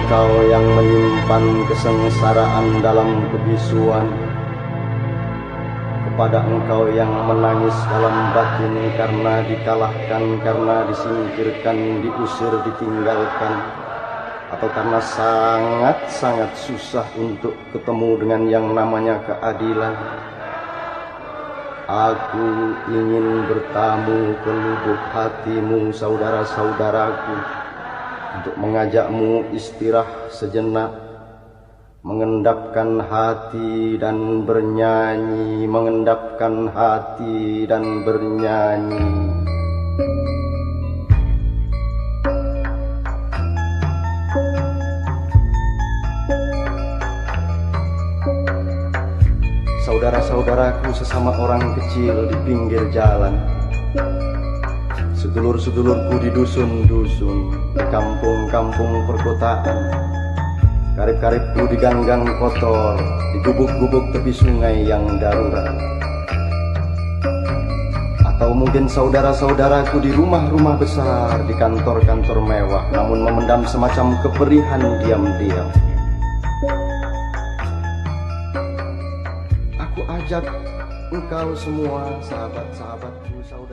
engkau yang menyimpan kesengsaraan dalam kebisuan, kepada engkau yang menangis dalam batin karena dikalahkan, karena disingkirkan, diusir, ditinggalkan, atau karena sangat-sangat susah untuk ketemu dengan yang namanya keadilan. Aku ingin bertamu ke lubuk hatimu, saudara-saudaraku, untuk mengajakmu istirahat sejenak, mengendapkan hati dan bernyanyi, mengendapkan hati dan bernyanyi. Saudara-saudaraku sesama orang kecil di pinggir jalan, sedulur-sedulurku di dusun-dusun, di kampung-kampung perkotaan, karib-karibku di gang-gang kotor, di gubuk-gubuk tepi sungai yang darurat. Atau mungkin saudara-saudaraku di rumah-rumah besar, di kantor-kantor mewah, namun memendam semacam keperihan diam-diam. Aku ajak engkau semua, sahabat-sahabatku, saudara